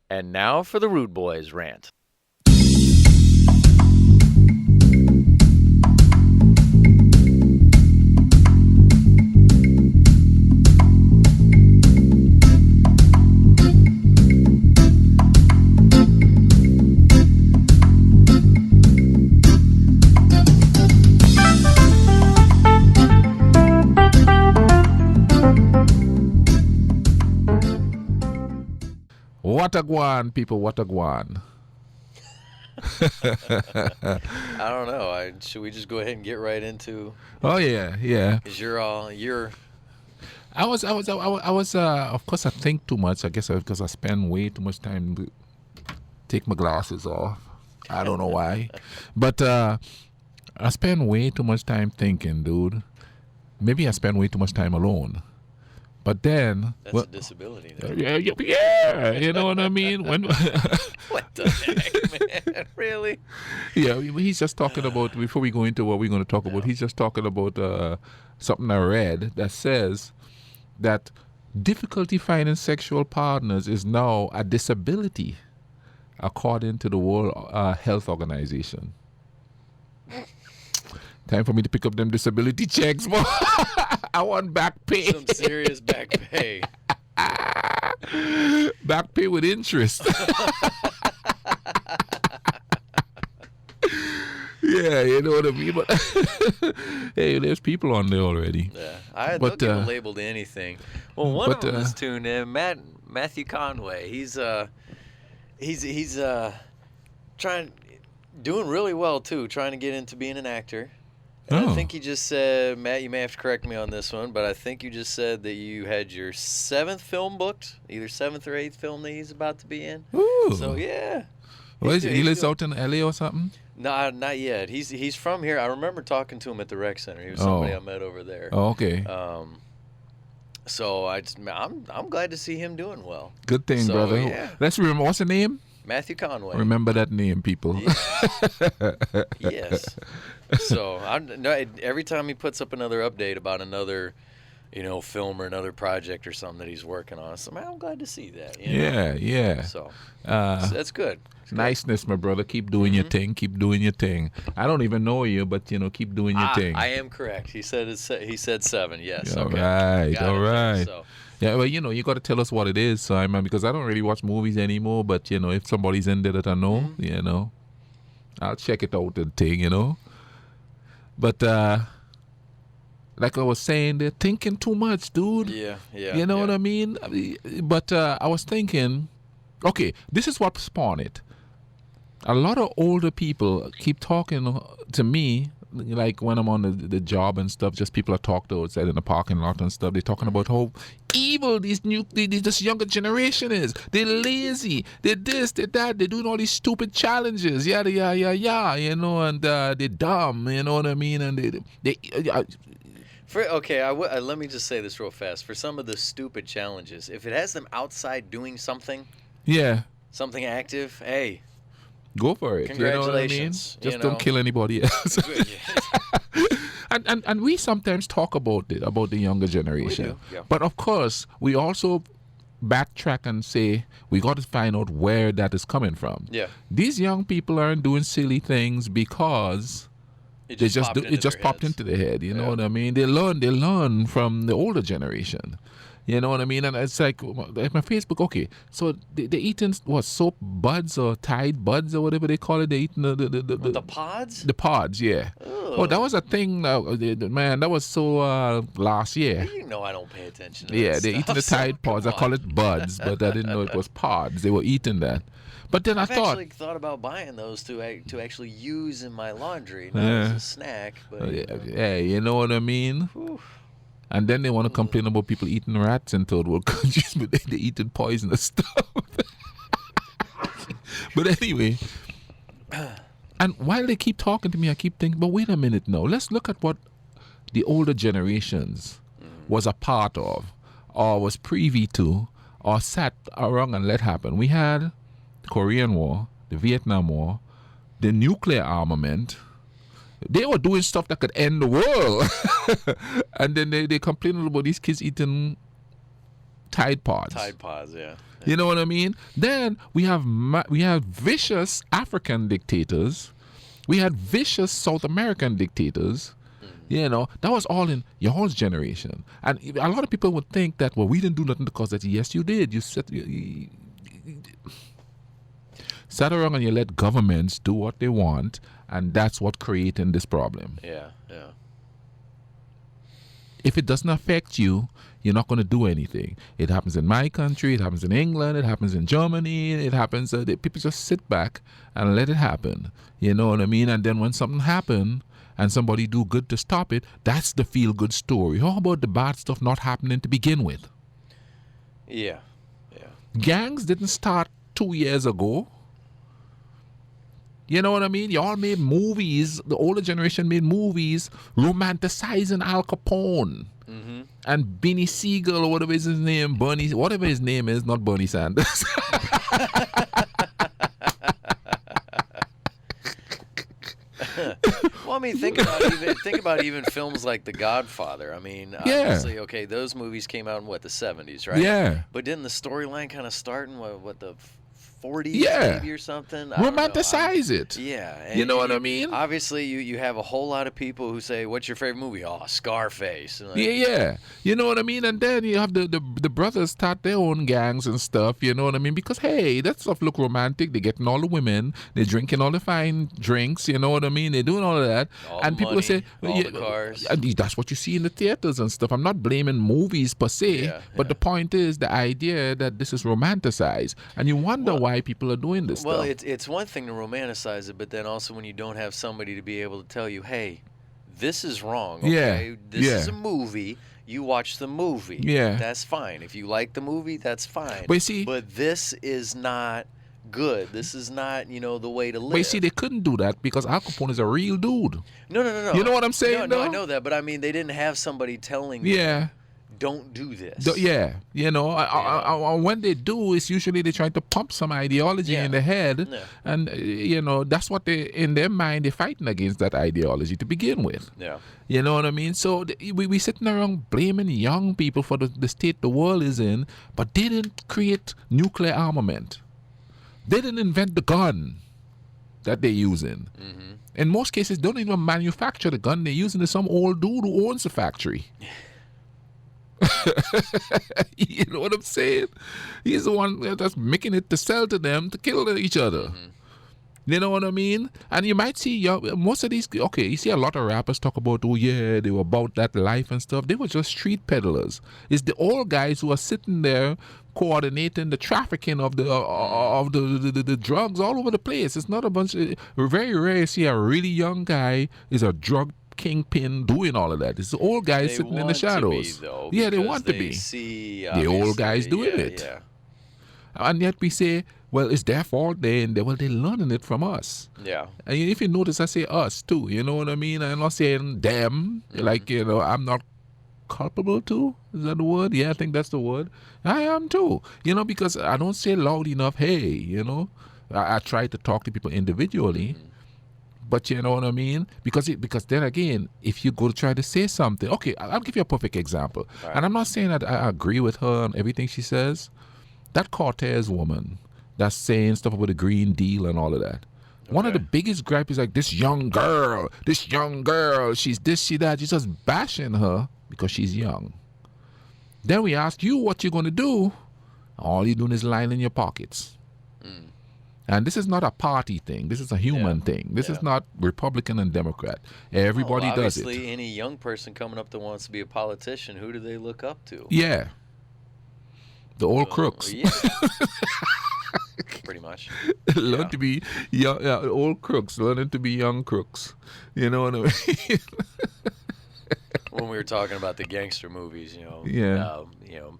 And now for the Rude Boys rant. What a guan, people, what a guan. I don't know. Should we just go ahead and get right into? Oh yeah. Cause you're. Of course I think too much. I guess because I spend way too much time take my glasses off. I don't know why. But I spend way too much time thinking, dude. Maybe I spend way too much time alone. But then That's a disability. yeah, you know what I mean? What the heck, man? Really? Yeah, he's just talking about, before we go into what we're going to talk about, he's just talking about something I read that says that difficulty finding sexual partners is now a disability, according to the World Health Organization. Time for me to pick up them disability checks, boy. I want back pay. Some serious back pay. Back pay with interest. Yeah, you know what I mean? But hey, there's people on there already. Yeah, they'll give a label to anything. Well, one of them is tuned in. Matthew Conway. He's doing really well too. Trying to get into being an actor. And I think you just said, Matt, you may have to correct me on this one, but I think you just said that you had your 7th film booked, either 7th or 8th film that he's about to be in. Ooh. So yeah. Well, he lives out in LA or something? No, not yet. He's from here. I remember talking to him at the rec center. He was somebody I met over there. Oh, okay. So I'm glad to see him doing well. Good thing, brother. Yeah. Let's remember, what's the name? Matthew Conway. Remember that name, people. Yes. So every time he puts up another update about another, film or another project or something that he's working on, so I'm glad to see that. Yeah. So that's good. Niceness, my brother. Keep doing your thing. Keep doing your thing. I don't even know you, but keep doing your thing. I am correct. He said 7. Yes. All okay. All right. So. Yeah, well, you got to tell us what it is, Simon, because I don't really watch movies anymore. But if somebody's in there that I know, I'll check it out. The thing, But like I was saying, they're thinking too much, dude. Yeah. You know what I mean? But I was thinking, okay, this is what spawned it. A lot of older people keep talking to me, like when I'm on the job and stuff, just people I talk to outside in the parking lot and stuff. They're talking about how evil this younger generation is. They're lazy. They're this, they're that. They're doing all these stupid challenges. Yada, and they're dumb. You know what I mean? And let me just say this real fast. For some of the stupid challenges, if it has them outside doing something, something active, hey, go for it. Congratulations. You know what I mean? Just don't kill anybody else. and we sometimes talk about the younger generation. We do, yeah. But of course, we also backtrack and say we got to find out where that is coming from. Yeah. These young people aren't doing silly things because it just popped into their head. You know what I mean? They learn from the older generation. You know what I mean? And it's like at my Facebook, okay, so they're eating soap buds or Tide buds or whatever they call it. They're eating the pods? The pods, yeah. Ugh. Oh, that was a thing, man, that was so last year. I don't pay attention to that they're eating the Tide pods. I call it buds, but I didn't know it was pods. They were eating that. But then I've thought actually thought about buying those to actually use in my laundry, not as a snack. But, you know what I mean? Whew. And then they want to complain about people eating rats in third world countries, but they're eating poisonous stuff. But anyway, and while they keep talking to me, I keep thinking, but wait a minute now. Let's look at what the older generations was a part of, or was privy to, or sat around and let happen. We had the Korean War, the Vietnam War, the nuclear armament. They were doing stuff that could end the world. And then they complain about these kids eating Tide Pods. Tide Pods, yeah. You know what I mean? Then we have vicious African dictators. We had vicious South American dictators. You know, that was all in your generation. And a lot of people would think that, well, we didn't do nothing because that. Yes, you did. You sat around and you let governments do what they want, and that's what creating this problem. Yeah. If it doesn't affect you, you're not going to do anything. It happens in my country. It happens in England. It happens in Germany. It happens. People just sit back and let it happen. You know what I mean? And then when something happens and somebody do good to stop it, that's the feel-good story. How about the bad stuff not happening to begin with? Yeah. Gangs didn't start 2 years ago. You know what I mean? Y'all made movies. The older generation made movies romanticizing Al Capone and Benny Siegel or whatever is his name, whatever his name is, not Bernie Sanders. Well, I mean, think about even films like The Godfather. I mean, obviously, okay, those movies came out in the 70s, right? Yeah. But didn't the storyline kind of start in the 40s maybe or something? Romanticize it. Yeah. You know what I mean? Obviously, you have a whole lot of people who say, "What's your favorite movie?" Oh, Scarface. And Yeah. You know what I mean? And then you have the brothers start their own gangs and stuff. You know what I mean? Because, hey, that stuff look romantic. They're getting all the women. They're drinking all the fine drinks. You know what I mean? They're doing all of that. All and people money, say, all the cars. And that's what you see in the theaters and stuff. I'm not blaming movies per se, but the point is the idea that this is romanticized. And you wonder why people are doing this Well, stuff. it's one thing to romanticize it, but then also when you don't have somebody to be able to tell you, hey, this is wrong, okay? This is a movie. You watch the movie. Yeah. That's fine. If you like the movie, that's fine. But you see, but this is not good. This is not, the way to live. But you see, they couldn't do that because Al Capone is a real dude. No. You know what I'm saying? No, I know that, but I mean, they didn't have somebody telling them, don't do this. When they do, it's usually they try to pump some ideology in the head, and that's what in their mind they're fighting against that ideology to begin with. Yeah. You know what I mean? So we sitting around blaming young people for the state the world is in, but they didn't create nuclear armament. They didn't invent the gun that they're using. In most cases, they don't even manufacture the gun they're using. Is some old dude who owns the factory. You know what I'm saying? He's the one that's making it to sell to them to kill each other. You know what I mean? And you might see most of these. Okay, you see a lot of rappers talk about, they were about that life and stuff. They were just street peddlers. It's the old guys who are sitting there coordinating the trafficking of the drugs all over the place. It's not a bunch. Very rare you see a really young guy is a drug kingpin doing all of that. It's the old guys sitting in the shadows. They want to be. The old guys doing it. Yeah. And yet we say, well, it's their fault. They're learning it from us. Yeah. And if you notice, I say us too. You know what I mean? I'm not saying them. Like, I'm not culpable too. Is that the word? Yeah, I think that's the word. I am too. Because I don't say loud enough, hey, I try to talk to people individually. But you know what I mean? Because then again, if you go to try to say something, okay, I'll give you a perfect example. Right. And I'm not saying that I agree with her on everything she says. That Cortez woman that's saying stuff about the Green Deal and all of that. Okay. One of the biggest gripes is like, this young girl, she's this, she that. You're just bashing her because she's young. Then we ask you what you're going to do. All you're doing is lying in your pockets. And this is not a party thing. This is a human thing. This is not Republican and Democrat. Everybody does it. Obviously, any young person coming up that wants to be a politician, who do they look up to? Yeah. The old crooks. Yeah. Pretty much. Learn to be young, old crooks, learning to be young crooks. You know what I mean? When we were talking about the gangster movies,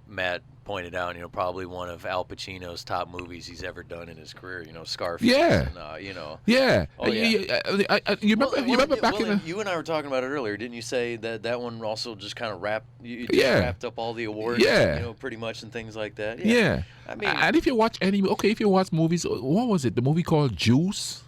Matt pointed out, probably one of Al Pacino's top movies he's ever done in his career, Scarface. Yeah. And, Yeah. Oh, yeah. You remember back in the... You and I were talking about it earlier. Didn't you say that one also just kind of wrapped up all the awards, pretty much, and things like that? Yeah. I mean... And if you watch if you watch movies, what was it? The movie called Juice?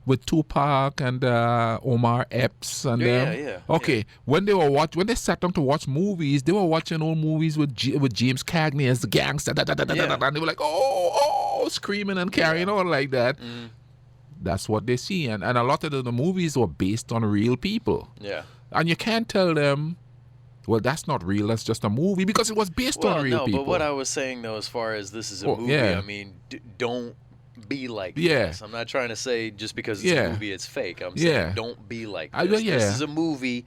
with Tupac and Omar Epps and Yeah, them. yeah, Okay, when they sat down to watch movies, they were watching old movies with James Cagney as the gangster. And they were like, oh, screaming and carrying on like that. Mm. That's what they see, and a lot of the movies were based on real people. Yeah. And you can't tell them, well, that's not real. That's just a movie because it was based on real people. But what I was saying though, as far as this is a movie, yeah. I mean, don't be like Yeah. this. I'm not trying to say just because it's Yeah. a movie it's fake. I'm saying Yeah. don't be like this. Yeah. This is a movie.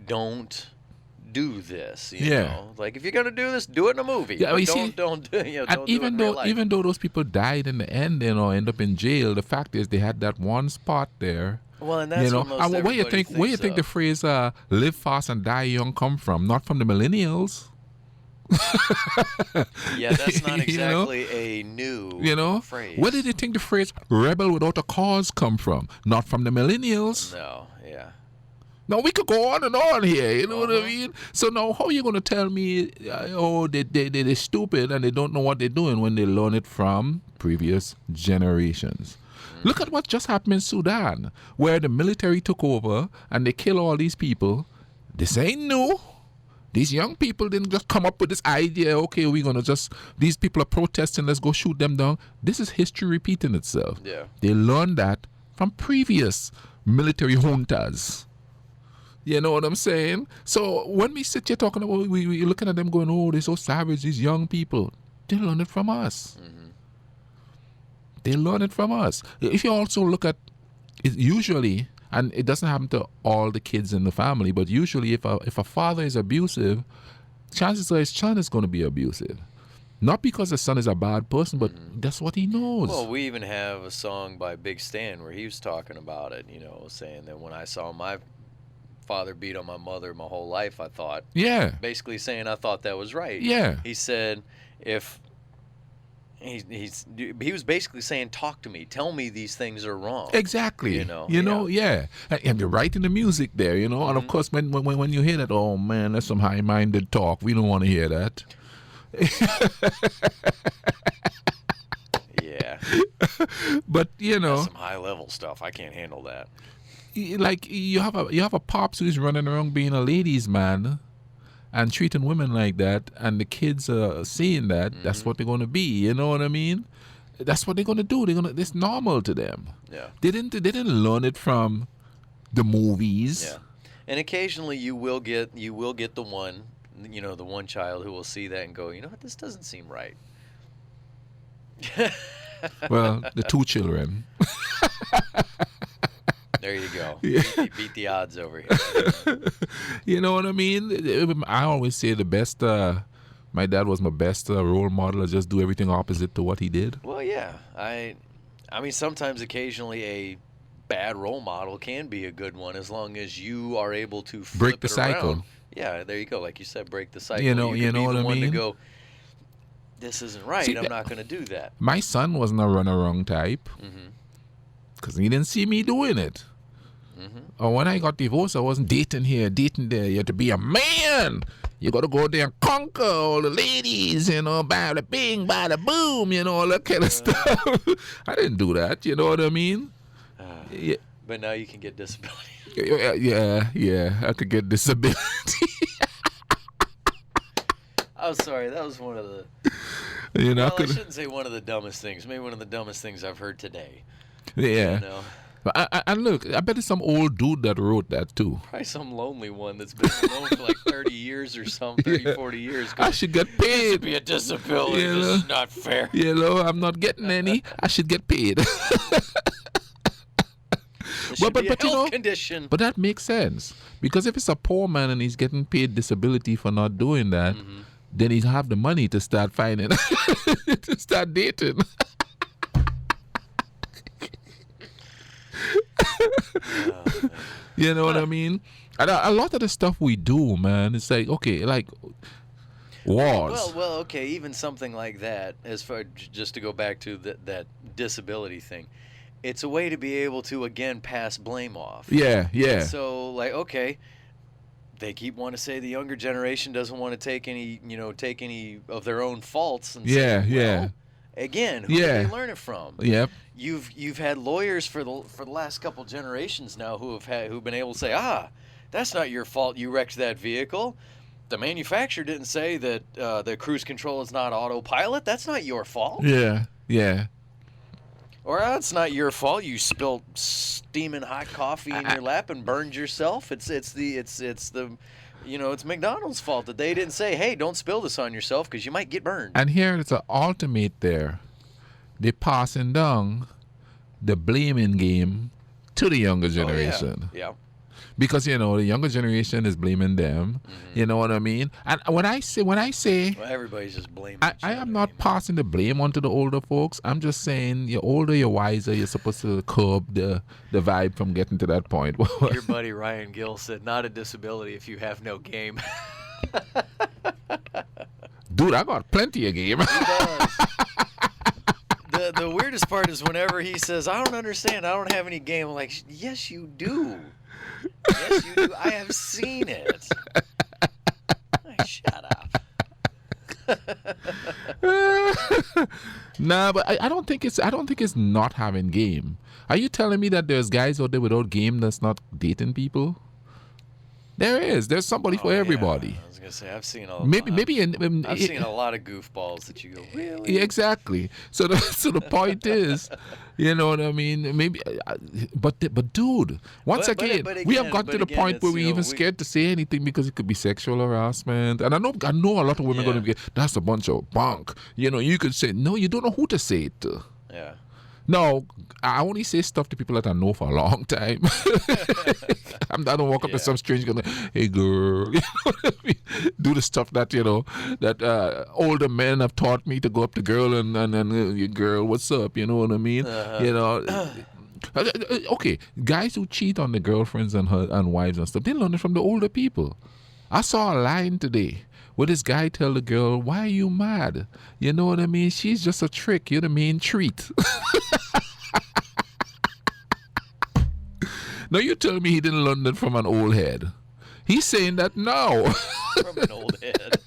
Don't do this. You Yeah. know? Like if you're gonna do this, do it in a movie. Yeah, But you don't see, don't do, you know, And don't do it in real life. even though those people died in the end, you know, end up in jail, the fact is they had that one spot there. Well, and that's You know, what most and where you everybody think thinks the of. phrase "live fast and die young" come from? Not from the millennials. Yeah, that's not You know? exactly a new phrase. Where did you think the phrase "rebel without a cause" come from? Not from the millennials. No, yeah. Now we could go on and on here. You know what I mean? So now, how are you going to tell me, they're stupid and they don't know what they're doing when they learn it from previous generations? Look at what just happened in Sudan, where the military took over and they kill all these people. This ain't new. These young people didn't just come up with this idea, okay, we're going to these people are protesting, let's go shoot them down. This is history repeating itself. Yeah. They learned that from previous military juntas. You know what I'm saying? So when we sit here talking about, we're looking at them going, oh, they're so savage, these young people. They learn it from us. Mm-hmm. They learn it from us. If you also look at it, usually, and it doesn't happen to all the kids in the family, but usually if a father is abusive, chances are his son is going to be abusive. Not because the son is a bad person, but that's what he knows. Well, we even have a song by Big Stan where he was talking about it, saying that when I saw my father beat on my mother my whole life, I thought, basically saying I thought that was right. Yeah. He said, if he was basically saying, talk to me, tell me these things are wrong. Exactly. And you're right in the music there, and of course when you hear that, oh man, that's some high-minded talk. We don't want to hear that. Yeah. But that's some high-level stuff. I can't handle that. Like you have a pops who's running around being a ladies' man and treating women like that, and the kids are seeing that. That's what they're going to be. You know what I mean? That's what they're going to do. It's normal to them. Yeah. They didn't learn it from the movies. Yeah. And occasionally you will get the one, the one child who will see that and go, you know what, this doesn't seem right. Well, the two children. There you go. Yeah. Beat the odds over here. You know what I mean? I always say the best, my dad was my best role model. I just do everything opposite to what he did. Well, yeah. I mean, sometimes occasionally a bad role model can be a good one as long as you are able to break the cycle. Around. Yeah, there you go. Like you said, break the cycle. You know what I mean? To go, this isn't right. See, I'm not going to do that. My son wasn't a run-around type because he didn't see me doing it. Or when I got divorced, I wasn't dating here, dating there. You have to be a man. You got to go there and conquer all the ladies, bada bing, bada boom, all that kind of stuff. I didn't do that, you know what I mean? Yeah. But now you can get disability. Yeah, I could get disability. I'm sorry, that was one of the... I shouldn't say one of the dumbest things. Maybe one of the dumbest things I've heard today. Yeah. And look, I bet it's some old dude that wrote that too. Probably some lonely one that's been alone for like 30 years or something, 30, 40 years. I should get paid. This should be a disability. This is not fair. I'm not getting any. I should get paid. But a health condition. But that makes sense. Because if it's a poor man and he's getting paid disability for not doing that, then he'd have the money to start finding, to start dating. You know what I mean? And a lot of the stuff we do, man, it's like, okay, like wars. Well, okay, even something like that, as far just to go back to that disability thing, it's a way to be able to, again, pass blame off. Yeah. And so, like, okay, they keep wanting to say the younger generation doesn't want to take any of their own faults. And say, Again, who do they learn it from? Yep. You've had lawyers for the last couple generations now who've been able to say, that's not your fault. You wrecked that vehicle. The manufacturer didn't say that the cruise control is not autopilot. That's not your fault. Yeah. Yeah. Or it's not your fault. You spilled steaming hot coffee in your lap and burned yourself. It's McDonald's fault that they didn't say, hey, don't spill this on yourself because you might get burned. And here it's an ultimate there. They're passing down the blaming game to the younger generation. Yeah. Because, the younger generation is blaming them. Mm-hmm. You know what I mean? And when I say... Well, everybody's just blaming I am not passing the blame onto the older folks. I'm just saying, you're older, you're wiser, you're supposed to curb the vibe from getting to that point. Your buddy Ryan Gill said, not a disability if you have no game. Dude, I got plenty of game. He does. The weirdest part is whenever he says, I don't understand, I don't have any game. I'm like, yes, you do. Yes, you do. I have seen it. Shut up. Nah, but I don't think it's not having game. Are you telling me that there's guys out there without game that's not dating people? There is. There's somebody for everybody. I was gonna say I've seen I've seen a lot of goofballs that you go, really? Yeah, exactly. So the point is, you know what I mean? Maybe, but dude, once again, we have got to the point where we're even scared to say anything because it could be sexual harassment. And I know a lot of women are going to be, that's a bunch of bunk. You could say, no, you don't know who to say it to. Yeah. No, I only say stuff to people that I know for a long time. I don't walk up to some stranger and go, hey, girl. You know what I mean? Do the stuff that, that older men have taught me to go up to girl and girl, what's up? You know what I mean? Okay, guys who cheat on their girlfriends and wives and stuff, they learn it from the older people. I saw a line today where this guy tell the girl, why are you mad? You know what I mean? She's just a trick. You're the main treat. Now you tell me he didn't learn that from an old head. He's saying that now. From an old head.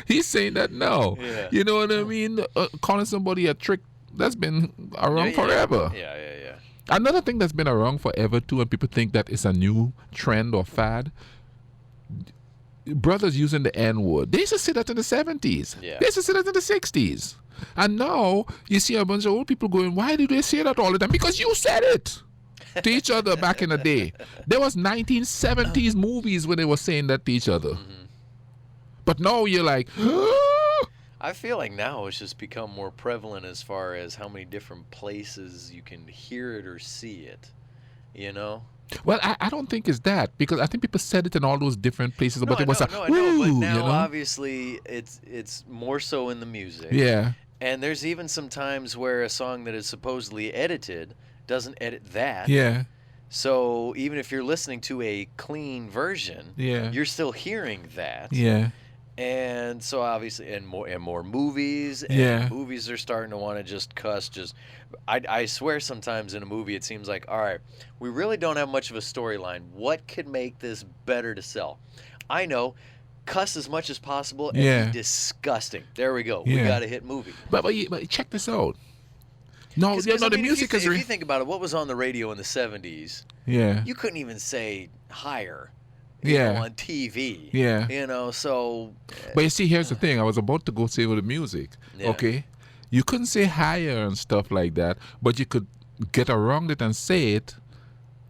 He's saying that now. Yeah. You know what I mean? Calling somebody a trick, that's been around forever. Yeah. Another thing that's been around forever too, and people think that it's a new trend or fad, brothers using the N-word. They used to say that in the 70s. Yeah. They used to say that in the 60s. And now you see a bunch of old people going, why do they say that all the time? Because you said it to each other back in the day. There was 1970s movies when they were saying that to each other. Mm-hmm. But now you're like, I feel like now it's just become more prevalent as far as how many different places you can hear it or see it, Well, I don't think it's that, because I think people said it in all those different places. No, but it was I know, but now obviously it's more so in the music. Yeah. And there's even some times where a song that is supposedly edited doesn't edit that. Yeah. So even if you're listening to a clean version, you're still hearing that. Yeah. And so obviously, and more movies, and movies are starting to want to just cuss. I swear sometimes in a movie it seems like, all right, we really don't have much of a storyline. What could make this better to sell? I know, cuss as much as possible and be disgusting. There we go. We got a hit movie. But check this out. No, the music is. If you think about it, what was on the radio in the 70s? Yeah. You couldn't even say higher. On TV. Yeah. So. But you see, here's the thing. I was about to go say with the music. Yeah. Okay. You couldn't say higher and stuff like that, but you could get around it and say it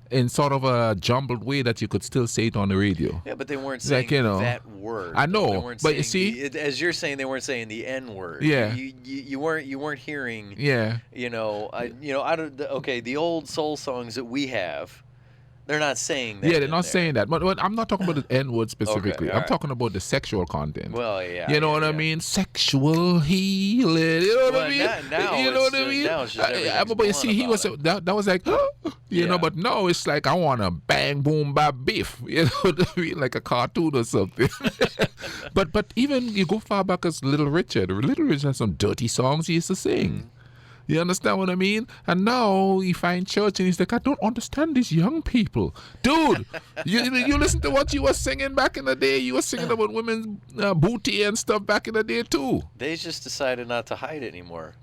in sort of a jumbled way that you could still say it on the radio. Yeah, but they weren't saying that word. I know, but you see, as you're saying, they weren't saying the N word. Yeah, you weren't hearing. Yeah, the old soul songs that we have. They're not saying that. Yeah, they're not saying that. But I'm not talking about the N-word specifically. Okay, I'm talking about the sexual content. Well, yeah. You know what I mean? Sexual healing. You know what I mean? Now you know what I mean? Now it's just but you see, he was that was like, you know. But now it's like, I want to bang, boom, bap, beef. You know what I mean? Like a cartoon or something. but even you go far back as Little Richard. Little Richard has some dirty songs he used to sing. Mm-hmm. You understand what I mean? And now you find church and he's like, I don't understand these young people. Dude, you listen to what you were singing back in the day. You were singing about women's booty and stuff back in the day too. They just decided not to hide it anymore.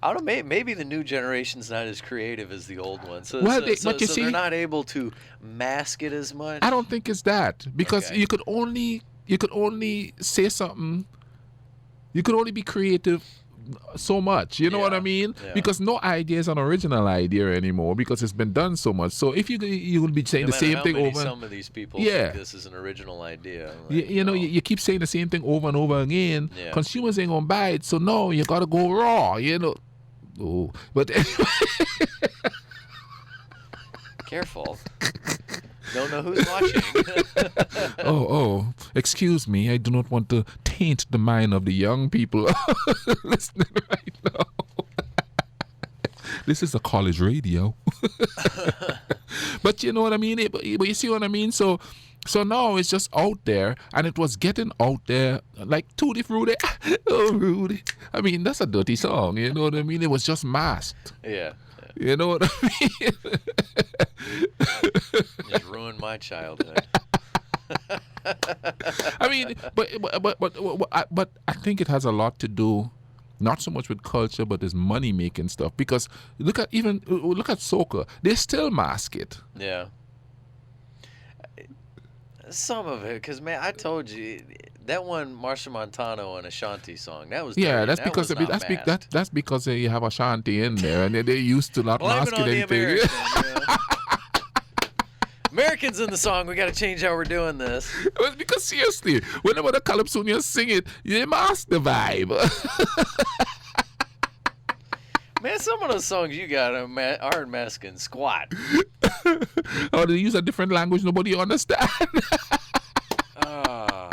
I don't know. Maybe the new generation's not as creative as the old one, so Well, so they're not able to mask it as much. I don't think it's that because Okay. you could only say something. You could only be creative so much. You know what I Yeah, mean? yeah. Because no idea is an original idea anymore because it's been done so much. So if you will be saying No the matter same how thing many over. some of these people Yeah. think this is an original idea. You know, no. you keep saying the same thing over and over again. Yeah. Consumers ain't gonna buy it, so no, you gotta go raw. You know. Oh, but Careful. Don't know who's watching. oh, excuse me. I do not want to taint the mind of the young people listening right now. This is a college radio. But you know what I mean? But you see what I mean? So now it's just out there, and it was getting out there like Tutti Frutti. Oh, Rudy. I mean, that's a dirty song. You know what I mean? It was just masked. Yeah. You know what I mean? Just ruined my childhood. I mean, but I think it has a lot to do, not so much with culture, but it's money making stuff. Because look at soca, they still mask it. Yeah. Some of it, because man, I told you that one Marsha Montano and Ashanti song that was dirty, Yeah, that's that because was not masked. that's because you have Ashanti in there, and they used to not Blame mask it on it the anything. American. Americans in the song. We got to change how we're doing this. Well, because seriously, whenever the calypsonians sing it, they mask the vibe. Man, some of those songs you got aren't masking squat. Or they use a different language nobody understand. Ah.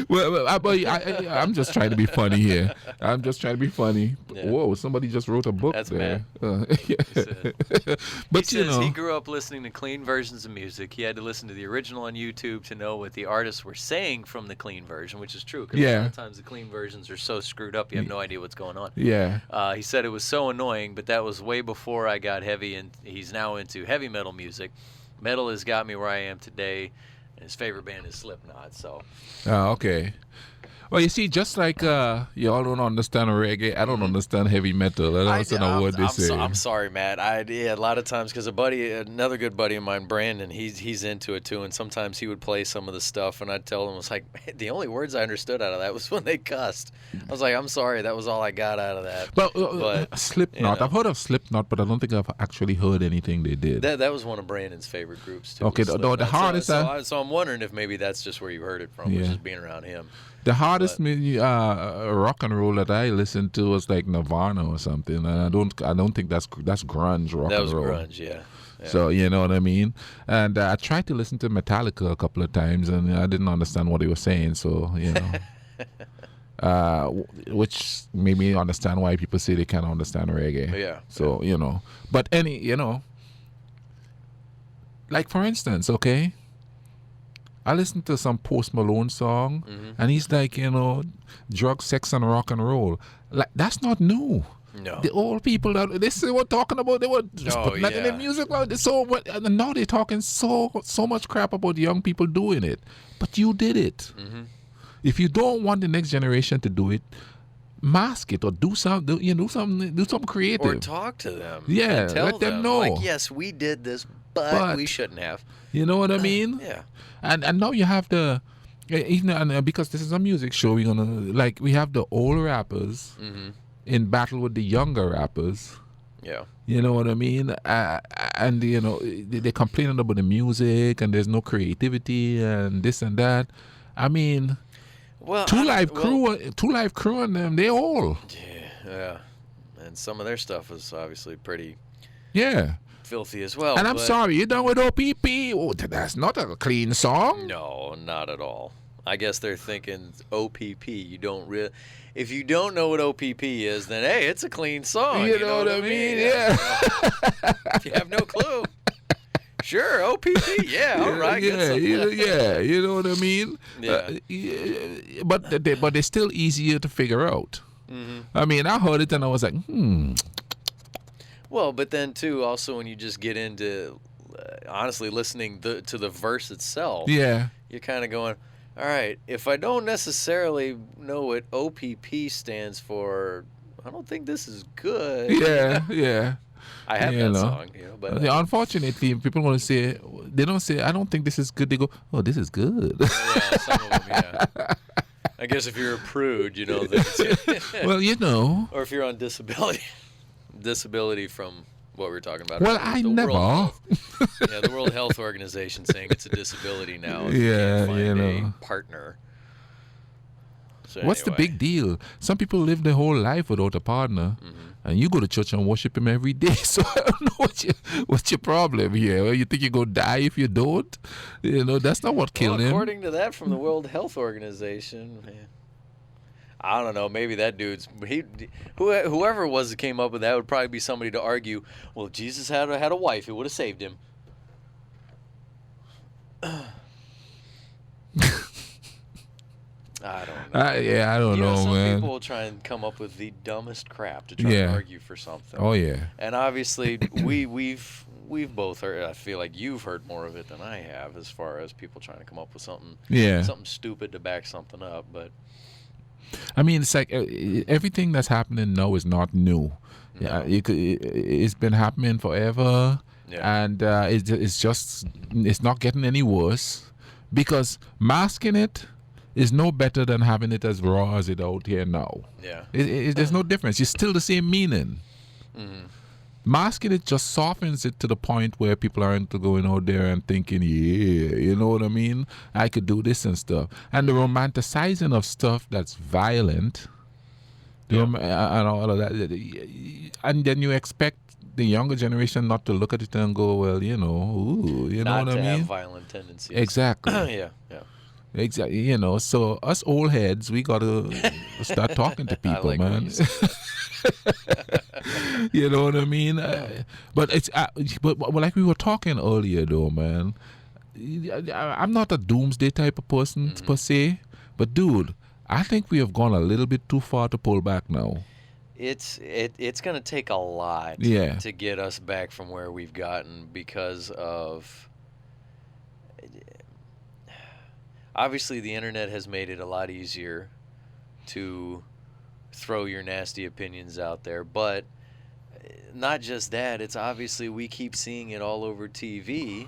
Well, I'm just trying to be funny here. I'm just trying to be funny. Yeah. Whoa, somebody just wrote a book That's there. said- But He you says know, he grew up listening to clean versions of music. He had to listen to the original on YouTube to know what the artists were saying from the clean version, which is true. Because a lot Yeah. of times the clean versions are so screwed up, you have no idea what's going on. yeah. He said it was so annoying, but that was way before I got heavy, and he's now into heavy metal music. Metal has got me where I am today. And his favorite band is Slipknot. So Oh, okay. Well, you see, just like you all don't understand reggae, I don't understand heavy metal. I don't understand a word they say. I'm sorry, Matt. A lot of times because another good buddy of mine, Brandon, he's into it too, and sometimes he would play some of the stuff, and I'd tell him, it's like, man, the only words I understood out of that was when they cussed. I was like, I'm sorry, that was all I got out of that. But Slipknot, you know. I've heard of Slipknot, but I don't think I've actually heard anything they did. That was one of Brandon's favorite groups too. Okay, was the Slipknot. hardest. So I'm wondering if maybe that's just where you heard it from, was Yeah. just being around him. The hardest rock and roll that I listened to was like Nirvana or something, and I don't think that's grunge rock That and was roll. grunge, yeah. So you know what I mean. And I tried to listen to Metallica a couple of times, and I didn't understand what they were saying. So you know, which made me understand why people say they can't understand reggae. Yeah. So you know, but like for instance, okay. I listened to some Post Malone song, and he's like, drug, sex, and rock and roll. Like that's not new. No. The old people that they were talking about, they were just putting that in their music. And now they're talking so much crap about young people doing it. But you did it. Mm-hmm. If you don't want the next generation to do it, mask it or do something creative. Or talk to them. Yeah, and tell let them know. Like, yes, we did this, but we shouldn't have. You know what I mean? Yeah. And now you have because this is a music show, we have the old rappers in battle with the younger rappers. Yeah. You know what I mean? And they complaining about the music and there's no creativity and this and that. I mean, Well, Two Live Crew and them, they all. Yeah. And some of their stuff was obviously pretty filthy as well. And I'm sorry, you're done with OPP? Oh, that's not a clean song. No, not at all. I guess they're thinking OPP. If you don't know what OPP is, then hey, it's a clean song. You know what I mean? Yeah. If you have no clue, sure, OPP. Yeah, all right. You know what I mean? Yeah. But they're still easier to figure out. Mm-hmm. I mean, I heard it and I was like, Well, but then too, also when you just get into honestly listening to the verse itself, yeah. you're kind of going, all right, if I don't necessarily know what OPP stands for I don't think this is good. Yeah. I have that song, but Unfortunately, people want to say, they don't say, I don't think this is good. They go, oh, this is good. Yeah, some of them, yeah. I guess if you're a prude, Well, or if you're on disability from what we were talking about. Well, earlier, I never. The World Health Organization saying it's a disability now. If Yeah, you can't find a partner. So what's the big deal? Some people live their whole life without a partner, and you go to church and worship him every day. So I don't know what's your problem here. Well, you think you're going to die if you don't? That's not what killed him. According to that from the World Health Organization, man, I don't know. Maybe that dude's whoever it was that came up with that would probably be somebody to argue. Well, if Jesus had a wife, it would have saved him. I don't know. I don't know, some man. Some people will try and come up with the dumbest crap to try and argue for something. Oh yeah. And obviously, we've both heard. I feel like you've heard more of it than I have, as far as people trying to come up with something stupid to back something up. But I mean, it's like everything that's happening now is not new. No. It's been happening forever, and it's not getting any worse, because masking it is no better than having it as raw as it out here now. Yeah. There's no difference. It's still the same meaning. Mm-hmm. Masking it just softens it to the point where people aren't going out there and thinking, yeah, you know what I mean? I could do this and stuff. And the romanticizing of stuff that's violent, and all of that. And then you expect the younger generation not to look at it and go, well, you know what I mean? Not to have violent tendencies. Exactly. Yeah. Exactly. So us old heads, we got to start talking to people, I like man. You know what I mean? But it's but like we were talking earlier, though, man. I'm not a doomsday type of person per se, but dude, I think we have gone a little bit too far to pull back now. It's going to take a lot to get us back from where we've gotten, because of obviously the internet has made it a lot easier to throw your nasty opinions out there, but not just that, it's obviously we keep seeing it all over TV.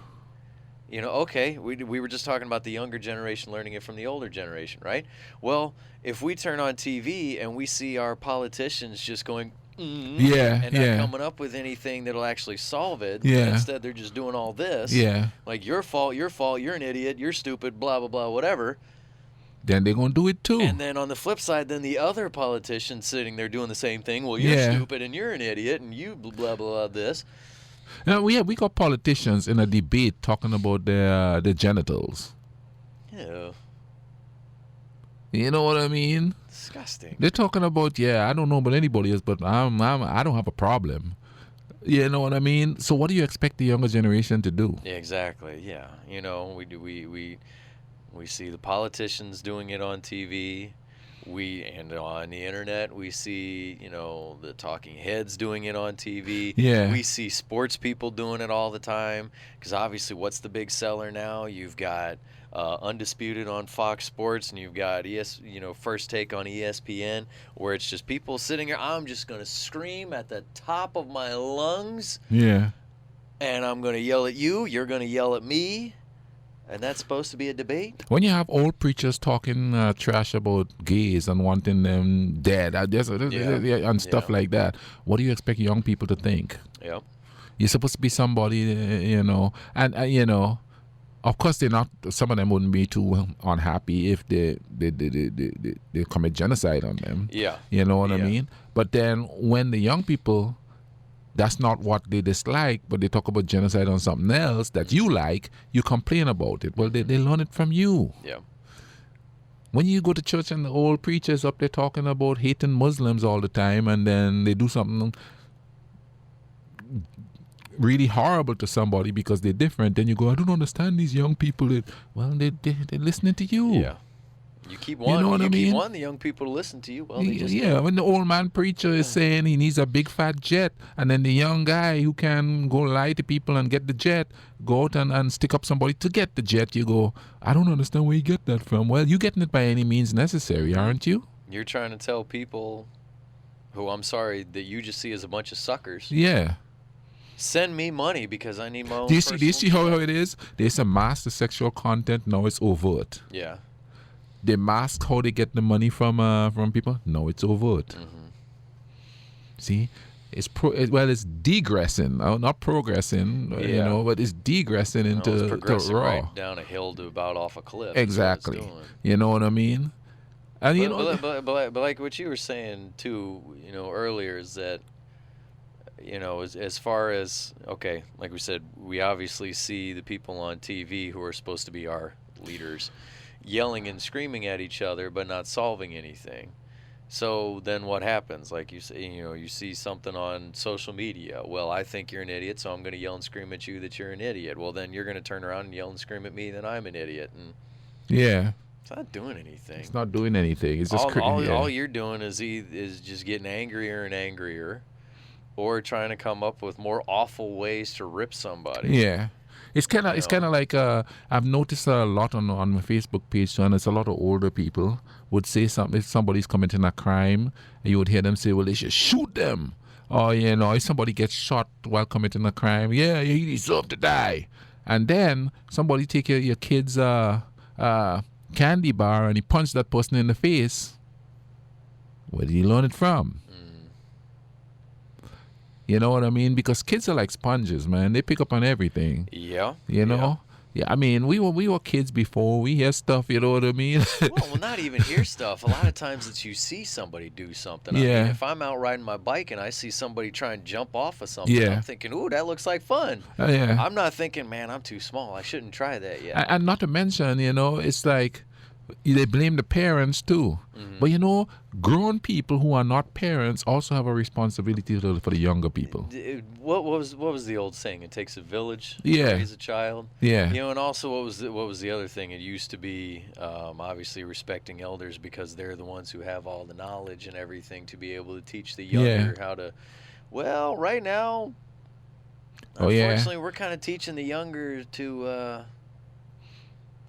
Okay, we were just talking about the younger generation learning it from the older generation, right? Well, if we turn on TV and we see our politicians just going, and not coming up with anything that'll actually solve it, instead they're just doing all this, like your fault, you're an idiot, you're stupid, blah, blah, blah, whatever. Then they're going to do it too. And then on the flip side, then the other politicians sitting there doing the same thing. Well, you're stupid and you're an idiot and you blah, blah, blah, this. Now, we got politicians in a debate talking about their genitals. Yeah. You know what I mean? Disgusting. They're talking about, I don't know about anybody else, but I don't have a problem. You know what I mean? So what do you expect the younger generation to do? Yeah, exactly. Yeah. We see the politicians doing it on TV. And on the internet, we see, the talking heads doing it on TV. Yeah. We see sports people doing it all the time. Because obviously, what's the big seller now? You've got Undisputed on Fox Sports, and you've got First Take on ESPN, where it's just people sitting here. I'm just going to scream at the top of my lungs. Yeah. And I'm going to yell at you. You're going to yell at me. And that's supposed to be a debate? When you have old preachers talking trash about gays and wanting them dead and stuff like that, what do you expect young people to think? Yeah. You're supposed to be somebody, and of course they're not. Some of them wouldn't be too unhappy if they commit genocide on them. Yeah. You know what I mean? But then when the young people, that's not what they dislike, but they talk about genocide on something else that you like, you complain about it. Well, they learn it from you. Yeah. When you go to church and the old preachers up there talking about hating Muslims all the time, and then they do something really horrible to somebody because they're different, then you go, I don't understand these young people. They're listening to you. Yeah. You keep wanting, keep wanting the young people to listen to you. Well, they just when the old man preacher is saying he needs a big fat jet, and then the young guy who can go lie to people and get the jet, go out and stick up somebody to get the jet, you go, I don't understand where you get that from. Well, you're getting it by any means necessary, aren't you? You're trying to tell people who I'm sorry that you just see as a bunch of suckers, Yeah. send me money because I need my own Do you see? Do you see personal how jet. it is? There's a mask to sexual content. Now it's overt. Yeah. They mask how they get the money from people. No, it's overt. Mm-hmm. See, it's it's degressing, not progressing. You Yeah. know, but it's degressing No, it's into progressing raw. right down a hill to about off a cliff. is what it's Exactly. doing. You know what I mean? And you know, But like what you were saying too, earlier is that, as far as, okay, like we said, we obviously see the people on TV who are supposed to be our leaders yelling and screaming at each other, but not solving anything. So then what happens? Like you say, you see something on social media. Well, I think you're an idiot, so I'm going to yell and scream at you that you're an idiot. Well, then you're going to turn around and yell and scream at me that I'm an idiot. And yeah, it's not doing anything. it's not doing anything. It's just all you're doing is just getting angrier and angrier, or trying to come up with more awful ways to rip somebody. Yeah. It's kind of like I've noticed a lot on my Facebook page, and it's a lot of older people would say something if somebody's committing a crime, and you would hear them say, "Well, they should shoot them," or if somebody gets shot while committing a crime, yeah, he deserves to die. And then somebody take your kid's candy bar and he punched that person in the face. Where did he learn it from? You know what I mean? Because kids are like sponges, man. They pick up on everything. Yeah. You know? Yeah, I mean, we were kids before. We hear stuff, you know what I mean? Well, not even hear stuff. A lot of times it's you see somebody do something. I Yeah. mean, if I'm out riding my bike and I see somebody try and jump off of something, Yeah. I'm thinking, ooh, that looks like fun. Yeah. I'm not thinking, man, I'm too small. I shouldn't try that yet. And not to mention, it's like they blame the parents too. Mm-hmm. But grown people who are not parents also have a responsibility for the younger people. What was the old saying? It takes a village Yeah. to raise a child. Yeah. And also what was the other thing? It used to be obviously respecting elders because they're the ones who have all the knowledge and everything to be able to teach the younger how to. Well, right now, unfortunately, we're kind of teaching the younger to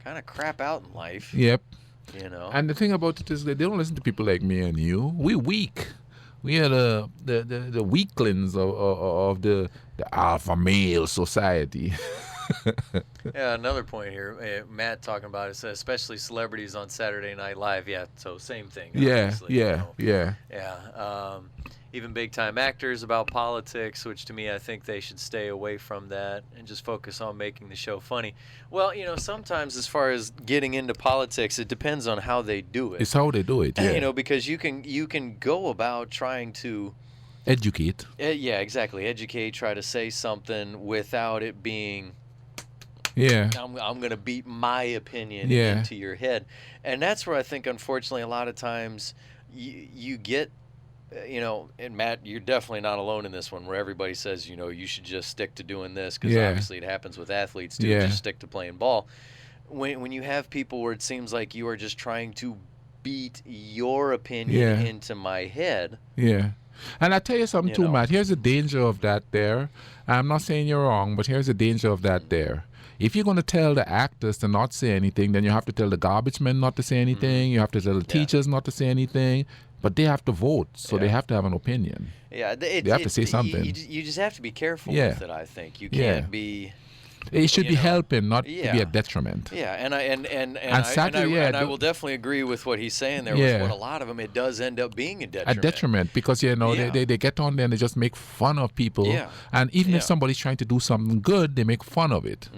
kind of crap out in life. Yep. And the thing about it is that they don't listen to people like me and you. We're weak. We are the weaklings of the alpha male society. Yeah, another point here. Matt talking about it says, especially celebrities on Saturday Night Live. Yeah, so same thing. Yeah, obviously, yeah. Even big time actors about politics, which to me I think they should stay away from that and just focus on making the show funny. Well, sometimes as far as getting into politics, it depends on how they do it. It's how they do it. Yeah. Because you can go about trying to educate. Yeah, exactly. Educate, try to say something without it being. Yeah. I'm going to beat my opinion Yeah. into your head. And that's where I think, unfortunately, a lot of times you get, and Matt, you're definitely not alone in this one, where everybody says, you should just stick to doing this, because obviously it happens with athletes too, just stick to playing ball. When you have people where it seems like you are just trying to beat your opinion into my head. Yeah. And I tell you something too, Matt. Here's the danger of that there. I'm not saying you're wrong, but here's the danger of that there. If you're going to tell the actors to not say anything, then you have to tell the garbage men not to say anything. You have to tell the teachers not to say anything. But they have to vote, so they have to have an opinion. Yeah, they have to say something. You just have to be careful with it, I think. You can't be... It should be helping, not to be a detriment. Yeah, and I will definitely agree with what he's saying there. With what a lot of them, it does end up being a detriment. A detriment because they get on there and they just make fun of people. Yeah. And even if somebody's trying to do something good, they make fun of it,